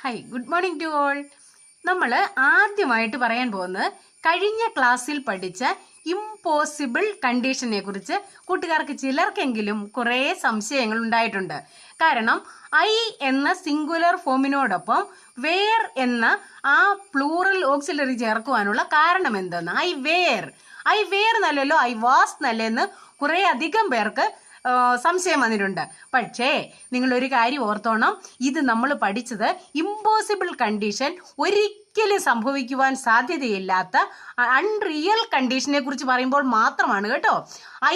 Hi, good morning to all. നമ്മൾ ആദ്യമായിട്ട് പറയാൻ പോകുന്നത് കഴിഞ്ഞ ക്ലാസ്സിൽ പഠിച്ച ഇമ്പോസിബിൾ കണ്ടീഷനെ കുറിച്ച് കൂട്ടുകാർക്ക് ചിലർക്കെങ്കിലും കുറേ സംശയങ്ങൾ ഉണ്ടായിട്ടുണ്ട്. കാരണം ഐ എന്ന സിംഗുലർ ഫോമിനോടൊപ്പം വേർ എന്ന ആ പ്ലൂറൽ ഓക്സിലറി ചേർക്കുവാനുള്ള കാരണം എന്തെന്ന്. ഐ വേർ നല്ലല്ലോ, ഐ വാസ് നല്ലെന്ന് കുറേ അധികം പേർക്ക് സംശയം വന്നിട്ടുണ്ട്. പക്ഷേ നിങ്ങളൊരു കാര്യം ഓർത്തോണം, ഇത് നമ്മൾ പഠിച്ചത് ഇമ്പോസിബിൾ കണ്ടീഷൻ ഒരിക്കലും സംഭവിക്കുവാൻ സാധ്യതയില്ലാത്ത അൺറിയൽ കണ്ടീഷനെ കുറിച്ച് പറയുമ്പോൾ മാത്രമാണ് കേട്ടോ.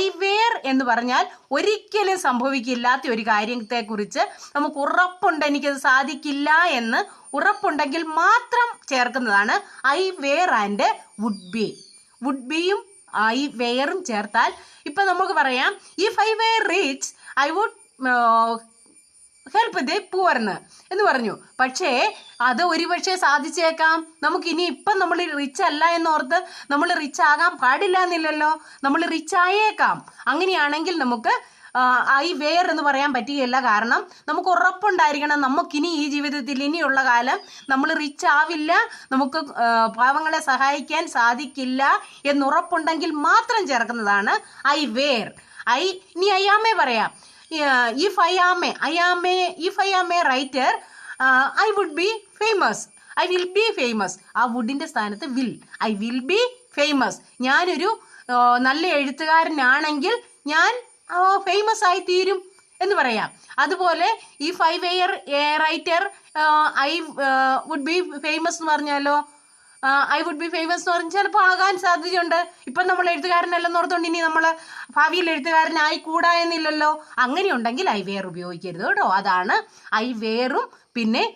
ഐ വേർ എന്ന് പറഞ്ഞാൽ ഒരിക്കലും സംഭവിക്കില്ലാത്ത ഒരു കാര്യത്തെക്കുറിച്ച് നമുക്ക് ഉറപ്പുണ്ട്, എനിക്കത് സാധിക്കില്ല എന്ന് ഉറപ്പുണ്ടെങ്കിൽ മാത്രം ചേർക്കുന്നതാണ് ഐ വേർ ആൻഡ് വുഡ് ബിയും ഐ വെയറും ചേർത്താൽ ഇപ്പൊ നമുക്ക് പറയാം, if I were rich I would help the poor എന്ന് പറഞ്ഞു. പക്ഷേ അത് ഒരുപക്ഷെ സാധിച്ചേക്കാം. നമുക്കിനി ഇപ്പം നമ്മൾ റിച്ച് അല്ല എന്നോർത്ത് നമ്മൾ റിച്ച് ആകാൻ പാടില്ല എന്നില്ലല്ലോ, നമ്മൾ റിച്ച് ആയേക്കാം. അങ്ങനെയാണെങ്കിൽ നമുക്ക് ഐ വേർ എന്ന് പറയാൻ പറ്റുകയില്ല. കാരണം നമുക്ക് ഉറപ്പുണ്ടായിരിക്കണം, നമുക്കിനി ഈ ജീവിതത്തിൽ ഇനിയുള്ള കാലം നമ്മൾ റിച്ച് ആവില്ല, നമുക്ക് പാവങ്ങളെ സഹായിക്കാൻ സാധിക്കില്ല എന്നുറപ്പുണ്ടെങ്കിൽ മാത്രം ചേർക്കുന്നതാണ് ഐ വേർ. ഇനി അയ്യാമേ പറയാം. If I am a writer I would be famous. I will be famous. ആ വുഡിന്റെ സ്ഥാനത്ത് will. I will be famous. ഞാനൊരു നല്ല എഴുത്തുകാരനാണെങ്കിൽ ഞാൻ ഫേമസ് ആയി തീരും എന്ന് പറയാം. അതുപോലെ if I were a writer I would be famous എന്ന് പറഞ്ഞാലോ, ഐ വുഡ് ബി ഫേമസ് എന്ന് പറഞ്ഞാൽ ചിലപ്പോൾ ആകാൻ സാധ്യതയുണ്ട്. ഇപ്പം നമ്മൾ എഴുത്തുകാരനല്ലെന്ന് ഓർത്തുകൊണ്ട് ഇനി നമ്മൾ ഭാവിയിൽ എഴുത്തുകാരനായിക്കൂടാ എന്നില്ലല്ലോ. അങ്ങനെയുണ്ടെങ്കിൽ ഐ വെയർ ഉപയോഗിക്കരുത് കേട്ടോ. അതാണ് ഐ വെയറും പിന്നെ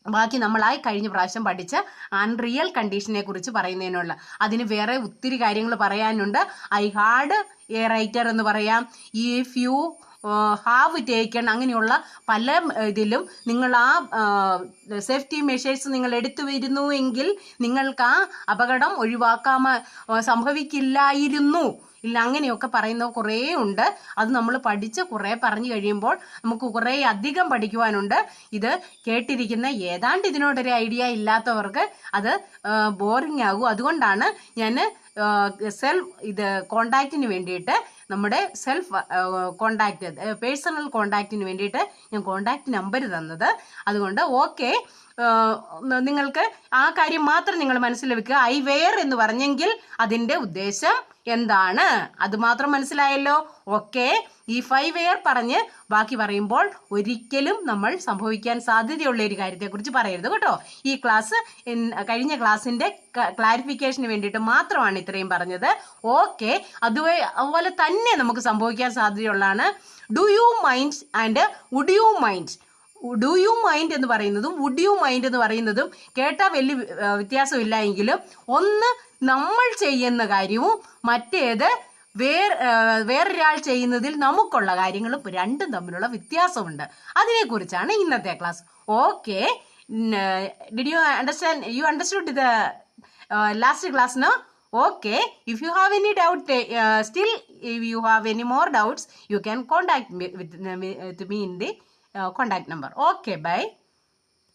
ബാക്കി നമ്മളായി കഴിഞ്ഞ പ്രാവശ്യം പഠിച്ച അൺറിയൽ കണ്ടീഷനെ കുറിച്ച് പറയുന്നതിനുള്ള. അതിന് വേറെ ഒത്തിരി കാര്യങ്ങൾ പറയാനുണ്ട്. ഐ ഹാഡ് എ റൈറ്റർ എന്ന് പറയാം, ഇഫ് യു ഹാവ് ടേക്കൺ, അങ്ങനെയുള്ള പല ഇതിലും നിങ്ങൾ ആ സേഫ്റ്റി മെഷേഴ്സ് നിങ്ങൾ എടുത്തു വരുന്നുവെങ്കിൽ നിങ്ങൾക്ക് ആ അപകടം സംഭവിക്കില്ലായിരുന്നു. ഇല്ല, അങ്ങനെയൊക്കെ പറയുന്ന കുറേ ഉണ്ട്. അത് നമ്മൾ പഠിച്ച് കുറേ പറഞ്ഞു കഴിയുമ്പോൾ നമുക്ക് കുറേ അധികം പഠിക്കുവാനുണ്ട്. ഇത് കേട്ടിരിക്കുന്ന ഏതാണ്ട് ഇതിനോടൊരു ഐഡിയ ഇല്ലാത്തവർക്ക് അത് ബോറിംഗ് ആകും. അതുകൊണ്ടാണ് ഞാൻ കോണ്ടാക്റ്റിന് വേണ്ടിയിട്ട്, നമ്മുടെ പേഴ്സണൽ കോണ്ടാക്റ്റിന് വേണ്ടിയിട്ട് ഞാൻ കോണ്ടാക്ട് നമ്പർ തന്നത്. അതുകൊണ്ട് ഓക്കെ, നിങ്ങൾക്ക് ആ കാര്യം മാത്രം നിങ്ങൾ മനസ്സിൽ വെക്കുക. ഐ വെയർ എന്ന് പറഞ്ഞെങ്കിൽ അതിൻ്റെ ഉദ്ദേശം എന്താണ് അത് മാത്രം മനസ്സിലായല്ലോ. ഓക്കെ, ഇഫ് ഐ വെയർ പറഞ്ഞ് ബാക്കി പറയുമ്പോൾ ഒരിക്കലും നമ്മൾ സംഭവിക്കാൻ സാധ്യതയുള്ള ഒരു കാര്യത്തെക്കുറിച്ച് പറയരുത് കേട്ടോ. ഈ ക്ലാസ് കഴിഞ്ഞ ക്ലാസ്സിന്റെ ക്ലാരിഫിക്കേഷന് വേണ്ടിയിട്ട് മാത്രമാണ് ഇത്രയും പറഞ്ഞത്. ഓക്കെ, അതുപോലെ തന്നെ നമുക്ക് സംഭവിക്കാൻ സാധ്യതയുള്ളതാണ് do you mind and would you mind. Do you mind എന്ന് പറയുന്നതും വുഡ് യു മൈൻഡ് എന്ന് പറയുന്നതും കേട്ടാൽ വലിയ വ്യത്യാസമില്ല എങ്കിലും ഒന്ന് നമ്മൾ ചെയ്യുന്ന കാര്യവും മറ്റേത് വേറൊരാൾ ചെയ്യുന്നതിൽ നമുക്കുള്ള കാര്യങ്ങളും രണ്ടും തമ്മിലുള്ള വ്യത്യാസമുണ്ട്. അതിനെക്കുറിച്ചാണ് ഇന്നത്തെ class. Okay, did you understand? You understood the last class no? Okay, if you have any doubt, still if you have any more doubts, you can contact me with me in the contact number. Okay, bye.